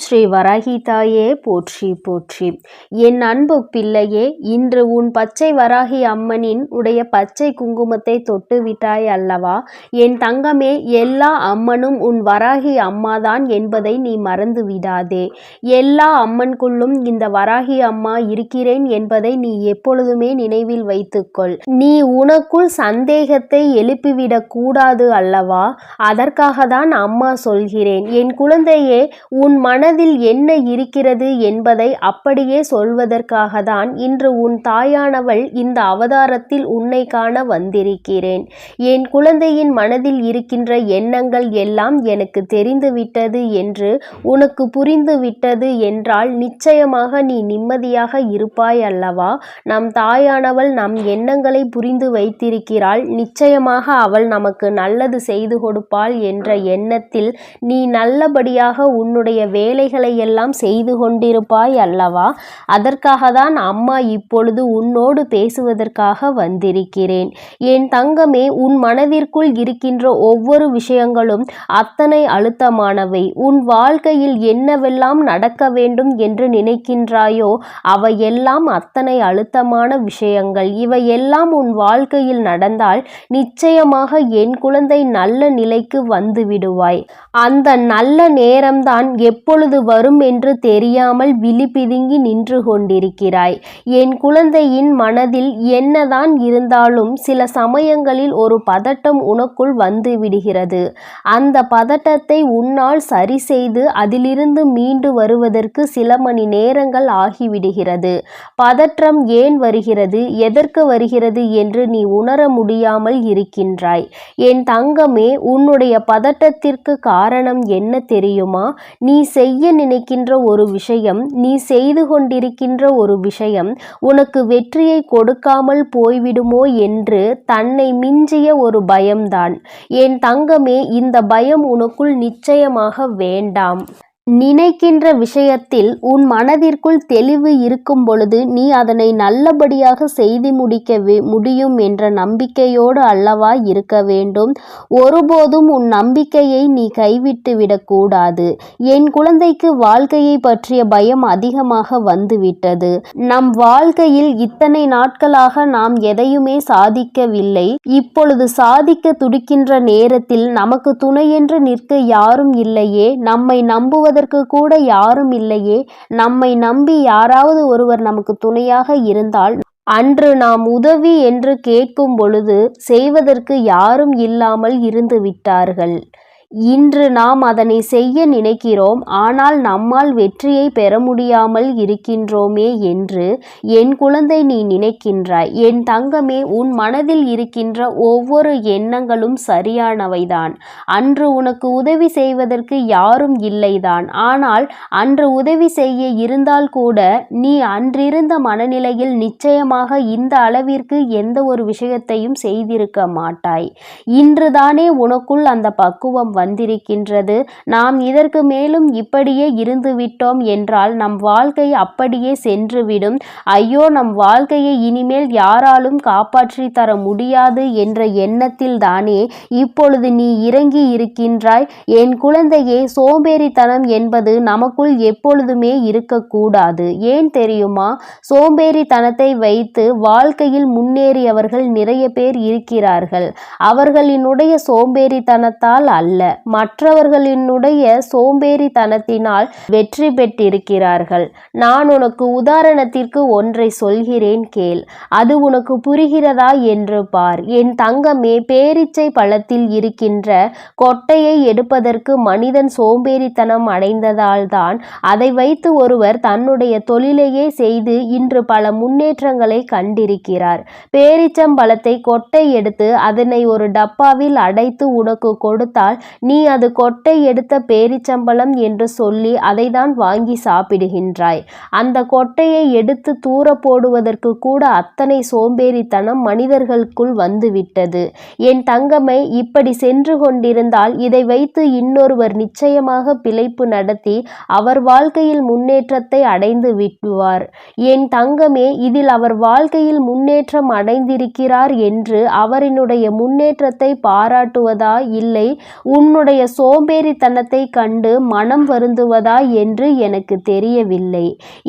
ஸ்ரீ வராகி தாயே போற்றி போற்றி. என் அன்பு பிள்ளையே, இன்று உன் பச்சை வராகி அம்மனின் உடைய பச்சை குங்குமத்தை தொட்டு விட்டாய் அல்லவா? என் தங்கமே, எல்லா அம்மனும் உன் வராகி அம்மாதான் என்பதை நீ மறந்து விடாதே. எல்லா அம்மன்குள்ளும் இந்த வராகி அம்மா இருக்கிறேன் என்பதை நீ எப்பொழுதுமே நினைவில் வைத்துக்கொள். நீ உனக்குள் சந்தேகத்தை எழுப்பிவிடக் கூடாது அல்லவா? அதற்காக தான் அம்மா சொல்கிறேன். என் குழந்தையே, உன் மனதில் என்ன இருக்கிறது என்பதை அப்படியே சொல்வதற்காக தான் இன்று உன் தாயானவள் இந்த அவதாரத்தில் உன்னை காண வந்திருக்கிறேன். என் குழந்தையின் மனதில் இருக்கின்ற எண்ணங்கள் எல்லாம் எனக்கு தெரிந்துவிட்டது என்று உனக்கு புரிந்துவிட்டது என்றால் நிச்சயமாக நீ நிம்மதியாக இருப்பாய் அல்லவா? நம் தாயானவள் நம் எண்ணங்களை புரிந்து வைத்திருக்கிறாள். நிச்சயமாக அவள் நமக்கு நல்லது செய்து கொடுப்பாள் என்ற எண்ணத்தில் நீ நல்லபடியாக உன்னுடைய வேலைகளை எல்லாம் செய்து கொண்டிருப்பாய் அல்லவா? அதற்காக தான் அம்மா இப்பொழுது உன்னோடு பேசுவதற்காக வந்திருக்கிறேன். என் தங்கமே, உன் மனதிற்குள் இருக்கின்ற ஒவ்வொரு விஷயங்களும் அத்தனை அழுத்தமானவை. உன் வாழ்க்கையில் என்னவெல்லாம் நடக்க வேண்டும் என்று நினைக்கின்றாயோ அவையெல்லாம் அத்தனை அழுத்தமான விஷயங்கள். இவையெல்லாம் உன் வாழ்க்கையில் நடந்தால் நிச்சயமாக என் குழந்தை நல்ல நிலைக்கு வந்து விடுவாய். அந்த நல்ல நேரம்தான் எப்பொழுது வரும் என்று தெரியாமல் விழி பிதுங்கி நின்று கொண்டிருக்கிறாய். என் குழந்தையின் மனதில் என்னதான் இருந்தாலும் சில சமயங்களில் ஒரு பதட்டம் உனக்குள் வந்து விடுகிறது. அந்த பதட்டத்தை உன்னால் சரி செய்து அதிலிருந்து மீண்டு வருவதற்கு சில மணி நேரங்கள் ஆகிவிடுகிறது. பதற்றம் ஏன் வருகிறது, எதற்கு வருகிறது என்று நீ உணர முடியாமல் இருக்கின்றாய். என் தங்கமே, உன்னுடைய பதட்டத்திற்கு காரணம் என்ன தெரியுமா? நீ செய்ய நினைக்கின்ற ஒரு விஷயம், நீ செய்து கொண்டிருக்கின்ற ஒரு விஷயம் உனக்கு வெற்றியை கொடுக்காமல் போய்விடுமோ என்று தன்னை மிஞ்சிய ஒரு பயம்தான். என் தங்கமே, இந்த பயம் உனக்குள் நிச்சயமாக வேண்டாம். நினைக்கின்ற விஷயத்தில் உன் மனதிற்குள் தெளிவு இருக்கும் பொழுது நீ அதனை நல்லபடியாக செய்து முடிக்க முடியும் என்ற நம்பிக்கையோடு அல்லவா இருக்க வேண்டும். ஒருபோதும் உன் நம்பிக்கையை நீ கைவிட்டு விடக்கூடாது. என் குழந்தைக்கு வாழ்க்கையை பற்றிய பயம் அதிகமாக வந்துவிட்டது. நம் வாழ்க்கையில் இத்தனை நாட்களாக நாம் எதையுமே சாதிக்கவில்லை. இப்பொழுது சாதிக்க துடிக்கின்ற நேரத்தில் நமக்கு துணையென்று நிற்க யாரும் இல்லையே, நம்மை நம்புவதற்கு கூட யாரும் இல்லையே. நம்மை நம்பி யாராவது ஒருவர் நமக்கு துணையாக இருந்தால் அன்று நாம் உதவி என்று கேட்கும் பொழுது செய்வதற்கு யாரும் இல்லாமல் இருந்து விட்டார்கள். இன்று நாம் அதனை செய்ய நினைக்கிறோம், ஆனால் நம்மால் வெற்றியை பெற முடியாமல் இருக்கின்றோமே என்று என் குழந்தை நீ நினைக்கின்றாய். என் தங்கமே, உன் மனதில் இருக்கின்ற ஒவ்வொரு எண்ணங்களும் சரியானவைதான். அன்று உனக்கு உதவி செய்வதற்கு யாரும் இல்லைதான். ஆனால் அன்று உதவி செய்ய இருந்தால் கூட நீ அன்றிருந்த மனநிலையில் நிச்சயமாக இந்த அளவிற்கு எந்த ஒரு விஷயத்தையும் செய்திருக்க மாட்டாய். இன்றுதானே உனக்குள் அந்த பக்குவம் வந்திருக்கின்றது. நாம் இதற்கு மேலும் இப்படியே இருந்துவிட்டோம் என்றால் நம் வாழ்க்கை அப்படியே சென்றுவிடும். ஐயோ, நம் வாழ்க்கையை இனிமேல் யாராலும் காப்பாற்றி தர முடியாது என்ற எண்ணத்தில் தானே இப்பொழுது நீ இறங்கி இருக்கின்றாய். என் குழந்தையே, சோம்பேறித்தனம் என்பது நமக்குள் எப்பொழுதுமே இருக்கக்கூடாது. ஏன் தெரியுமா? சோம்பேறித்தனத்தை வைத்து வாழ்க்கையில் முன்னேறியவர்கள் நிறைய பேர் இருக்கிறார்கள். அவர்களினுடைய சோம்பேறித்தனத்தால் அல்ல, மற்றவர்களினுடைய சோம்பேறித்தனத்தினால் வெற்றி பெற்றிருக்கிறார்கள். நான் உனக்கு உதாரணத்திற்கு ஒன்றை சொல்கிறேன், கேள். அது உனக்கு புரிகிறதா என்று பார். என் தங்கமே, பேரீச்சை பழத்தில் இருக்கின்ற கொட்டையை எடுப்பதற்கு மனிதன் சோம்பேறித்தனம் அடைந்ததால் தான் அதை வைத்து ஒருவர் தன்னுடைய தொழிலையே செய்து இன்று பல முன்னேற்றங்களை கண்டிருக்கிறார். பேரீச்சம்பழத்தை கொட்டை எடுத்து அதனை ஒரு டப்பாவில் அடைத்து உனக்கு கொடுத்தால் நீ அது கொட்டை எடுத்த பேரிச்சம்பழம் என்று சொல்லி அதை தான் வாங்கி சாப்பிடுகின்றாய். அந்த கொட்டையை எடுத்து தூர போடுவதற்கு கூட அத்தனை சோம்பேறித்தனம் மனிதர்களுக்குள் வந்துவிட்டது. என் தங்கமை, இப்படி சென்று கொண்டிருந்தால் இதை வைத்து இன்னொருவர் நிச்சயமாக பிழைப்பு நடத்தி அவர் வாழ்க்கையில் முன்னேற்றத்தை அடைந்து விடுவார். என் தங்கமே, இதில் அவர் வாழ்க்கையில் முன்னேற்றம் அடைந்திருக்கிறார் என்று அவரினுடைய முன்னேற்றத்தை பாராட்டுவதா இல்லை உன் உன்னுடைய சோம்பேறித்தனத்தை கண்டு மனம் வருந்துவதா என்று எனக்கு தெரியவில்லை.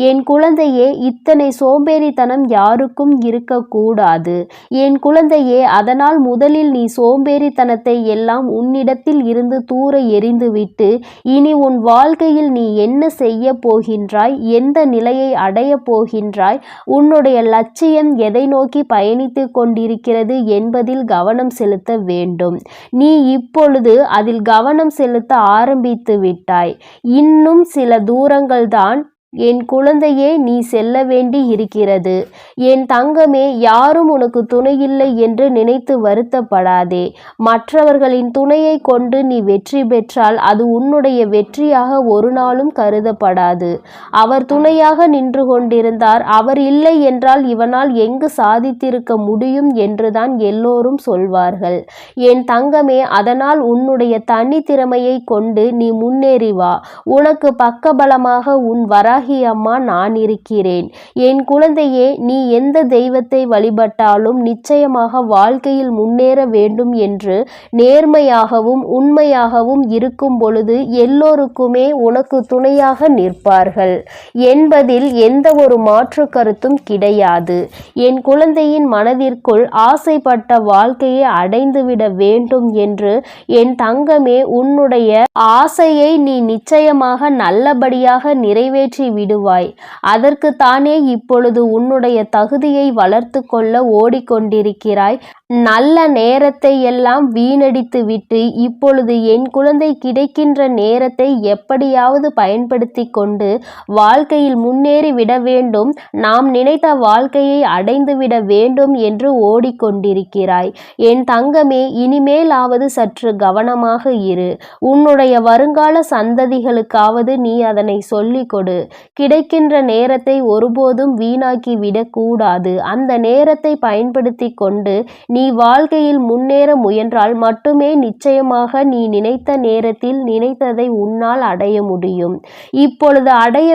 என் குழந்தையே, இத்தனை சோம்பேறித்தனம் யாருக்கும் இருக்கக்கூடாது. என் குழந்தையே, அதனால் முதலில் நீ சோம்பேறித்தனத்தை எல்லாம் உன்னிடத்தில் இருந்து தூர எறிந்துவிட்டு இனி உன் வாழ்க்கையில் நீ என்ன செய்ய போகின்றாய், எந்த நிலையை அடைய போகின்றாய், உன்னுடைய லட்சியம் எதை நோக்கி பயணித்து கொண்டிருக்கிறது என்பதில் கவனம் செலுத்த வேண்டும். நீ இப்பொழுது அதில் கவனம் செலுத்த ஆரம்பித்து விட்டாய். இன்னும் சில தூரங்கள்தான் என் குழந்தையே நீ செல்ல வேண்டி இருக்கிறது. என் தங்கமே, யாரும் உனக்கு துணையில்லை என்று நினைத்து வருத்தப்படாதே. மற்றவர்களின் துணையை கொண்டு நீ வெற்றி பெற்றால் அது உன்னுடைய வெற்றியாக ஒரு நாளும் கருதப்படாது. அவர் துணையாக நின்று கொண்டிருந்தார், அவர் இல்லை என்றால் இவனால் எங்கு சாதித்திருக்க முடியும் என்றுதான் எல்லோரும் சொல்வார்கள். என் தங்கமே, அதனால் உன்னுடைய தனித்திறமையை கொண்டு நீ முன்னேறி வா. உனக்கு பக்கபலமாக உன் அம்மா நான் இருக்கிறேன். என் குழந்தையே, நீ எந்த தெய்வத்தை வழிபட்டாலும் நிச்சயமாக வாழ்க்கையில் முன்னேற வேண்டும் என்று நேர்மையாகவும் உண்மையாகவும் இருக்கும் பொழுது எல்லோருக்குமே உனக்கு துணையாக நிற்பார்கள் என்பதில் எந்த ஒரு மாற்று கருத்தும் கிடையாது. என் குழந்தையின் மனதிற்குள் ஆசைப்பட்ட வாழ்க்கையை அடைந்துவிட வேண்டும் என்று என் தங்கமே, உன்னுடைய ஆசையை நீ நிச்சயமாக நல்லபடியாக நிறைவேற்றி விடுவாய். அதற்கு தானே இப்பொழுது உன்னுடைய தகுதியை வளர்த்து கொள்ள ஓடிக்கொண்டிருக்கிறாய். நல்ல நேரத்தை எல்லாம் வீணடித்து விட்டு இப்பொழுது என் குழந்தை கிடைக்கின்ற நேரத்தை எப்படியாவது பயன்படுத்தி கொண்டு வாழ்க்கையில் முன்னேறி விட வேண்டும், நாம் நினைத்த வாழ்க்கையை அடைந்து விட வேண்டும் என்று ஓடிக்கொண்டிருக்கிறாய். என் தங்கமே, இனிமேலாவது சற்று கவனமாக இரு. உன்னுடைய வருங்கால சந்ததிகளுக்காவது நீ அதனை சொல்லிக் கொடு. கிடைக்கின்ற நேரத்தை ஒருபோதும் வீணாக்கி விடக்கூடாது. அந்த நேரத்தை பயன்படுத்தி கொண்டு நீ வாழ்க்கையில் முன்னேற முயன்றால் மட்டுமே நிச்சயமாக நீ நினைத்த நேரத்தில் நினைத்ததை உன்னால் அடைய முடியும். இப்பொழுது அடைய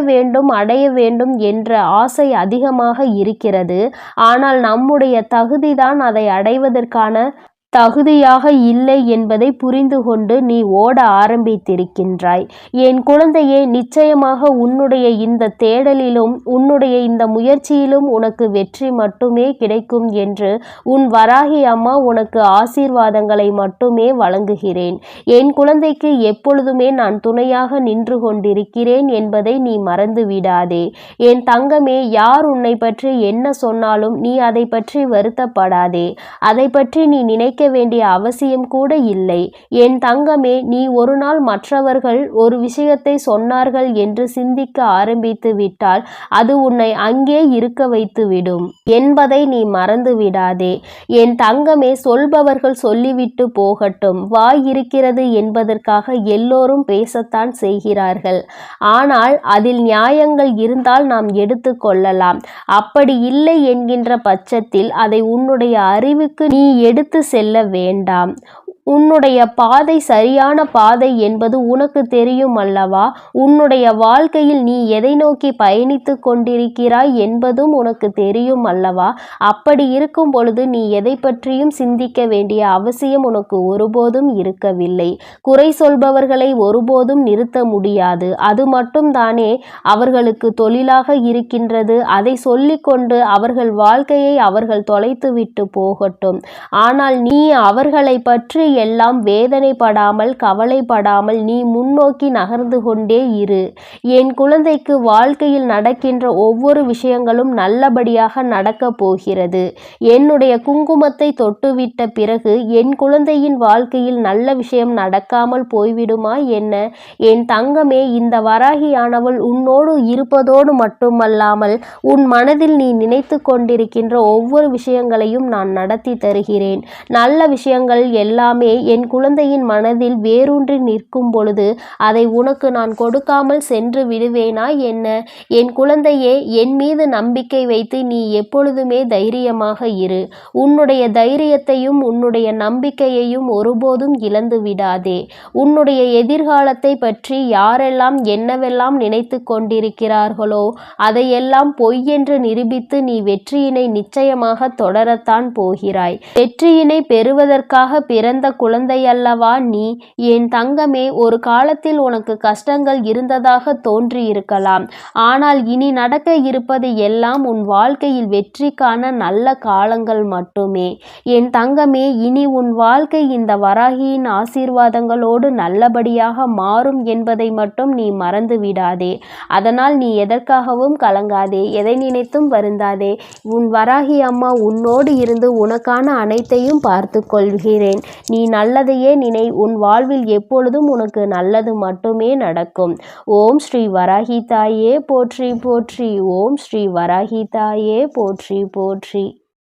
வேண்டும் என்ற ஆசை அதிகமாக இருக்கிறது. ஆனால் நம்முடைய தகுதிதான் அதை அடைவதற்கான தகுதியாக இல்லை என்பதை புரிந்து கொண்டு நீ ஓட ஆரம்பித்திருக்கின்றாய். என் குழந்தையே, நிச்சயமாக உன்னுடைய இந்த தேடலிலும் உன்னுடைய இந்த முயற்சியிலும் உனக்கு வெற்றி மட்டுமே கிடைக்கும் என்று உன் வராகி அம்மா உனக்கு ஆசீர்வாதங்களை மட்டுமே வழங்குகிறேன். என் குழந்தைக்கு எப்பொழுதுமே நான் துணையாக நின்று கொண்டிருக்கிறேன் என்பதை நீ மறந்து விடாதே. என் தங்கமே, யார் உன்னை பற்றி என்ன சொன்னாலும் நீ அதை பற்றி வருத்தப்படாதே. அதை பற்றி நீ நினைக்க வேண்டிய அவசியம் கூட இல்லை. என் தங்கமே, நீ ஒரு நாள் மற்றவர்கள் ஒரு விஷயத்தை சொன்னார்கள் என்று சிந்திக்க ஆரம்பித்து விட்டால் அது உன்னை அங்கே இருக்க வைத்து விடும் என்பதை நீ மறந்து விடாதே. என் தங்கமே, சொல்பவர்கள் சொல்லிவிட்டு போகட்டும். வாய் இருக்கிறது என்பதற்காக எல்லோரும் பேசத்தான் செய்கிறார்கள். ஆனால் அதில் நியாயங்கள் இருந்தால் நாம் எடுத்து கொள்ளலாம். அப்படி இல்லை என்கின்ற பட்சத்தில் அதை உன்னுடைய அறிவுக்கு நீ எடுத்து செல்ல வேண்டாம். உன்னுடைய பாதை சரியான பாதை என்பது உனக்கு தெரியும் அல்லவா? உன்னுடைய வாழ்க்கையில் நீ எதை நோக்கி பயணித்து கொண்டிருக்கிறாய் என்பதும் உனக்கு தெரியும் அல்லவா? அப்படி இருக்கும் பொழுது நீ எதை பற்றியும் சிந்திக்க வேண்டிய அவசியம் உனக்கு ஒருபோதும் இருக்கவில்லை. குறை சொல்பவர்களை ஒருபோதும் நிறுத்த முடியாது. அது மட்டும் தானே அவர்களுக்கு தொழிலாக இருக்கின்றது. அதை சொல்லிக்கொண்டு அவர்கள் வாழ்க்கையை அவர்கள் தொலைத்துவிட்டு போகட்டும். ஆனால் நீ அவர்களை பற்றி எல்லாம் வேதனைப்படாமல் கவலைப்படாமல் நீ முன்னோக்கி நகர்ந்து கொண்டே இரு. என் குழந்தைக்கு வாழ்க்கையில் நடக்கின்ற ஒவ்வொரு விஷயங்களும் நல்லபடியாக நடக்கப் போகிறது. என்னுடைய குங்குமத்தை தொட்டுவிட்ட பிறகு என் குழந்தையின் வாழ்க்கையில் நல்ல விஷயம் நடக்காமல் போய்விடுமா என்ன? என் தங்கமே, இந்த வராகியானவள் உன்னோடு இருப்பதோடு மட்டுமல்லாமல் உன் மனதில் நீ நினைத்து கொண்டிருக்கின்ற ஒவ்வொரு விஷயங்களையும் நான் நடத்தி தருகிறேன். நல்ல விஷயங்கள் எல்லாமே என் குழந்தையின் மனதில் வேரூன்றி நிற்கும் பொழுது அதை உனக்கு நான் கொடுக்காமல் சென்று விடுவேனா என்ன? என் குழந்தையே, என் மீது நம்பிக்கை வைத்து நீ எப்பொழுதுமே தைரியமாக இரு. உன்னுடைய தைரியத்தையும் உன்னுடைய நம்பிக்கையையும் ஒருபோதும் இழந்து விடாதே. உன்னுடைய எதிர்காலத்தை பற்றி யாரெல்லாம் என்னவெல்லாம் நினைத்து கொண்டிருக்கிறார்களோ அதையெல்லாம் பொய் என்று நிரூபித்து நீ வெற்றியினை நிச்சயமாக தொடரத்தான் போகிறாய். வெற்றியினை பெறுவதற்காக பிறந்த குழந்தை அல்லவா நீ? என் தங்கமே, ஒரு காலத்தில் உனக்கு கஷ்டங்கள் இருந்ததாக தோன்றியிருக்கலாம். ஆனால் இனி நடக்க இருப்பது எல்லாம் உன் வாழ்க்கையில் வெற்றிக்கான நல்ல காலங்கள் மட்டுமே. என் தங்கமே, இனி உன் வாழ்க்கை இந்த வராகியின் ஆசீர்வாதங்களோடு நல்லபடியாக மாறும் என்பதை மட்டும் நீ மறந்து விடாதே. அதனால் நீ எதற்காகவும் கலங்காதே, எதை நினைத்தும் வருந்தாதே. உன் வராகி அம்மா உன்னோடு இருந்து உனக்கான அனைத்தையும் பார்த்து கொள்கிறேன். நீ நல்லதையே நினை. உன் வாழ்வில் எப்பொழுதும் உனக்கு நல்லது மட்டுமே நடக்கும். ஓம் ஸ்ரீ வராகி தாயே போற்றி போற்றி. ஓம் ஸ்ரீ வராகி தாயே போற்றி போற்றி.